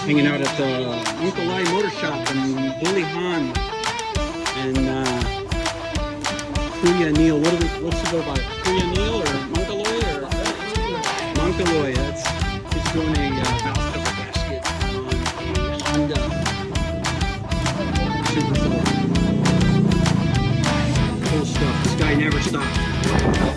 hanging out at the Mancaloy Motor Shop in Bulihan. And Kuya Neil, what's the go by? Kuya Neil or Mancaloy or Mancaloy? He's doing a valve cover gasket on a Honda Super 4. Cool stuff. This guy never stopped.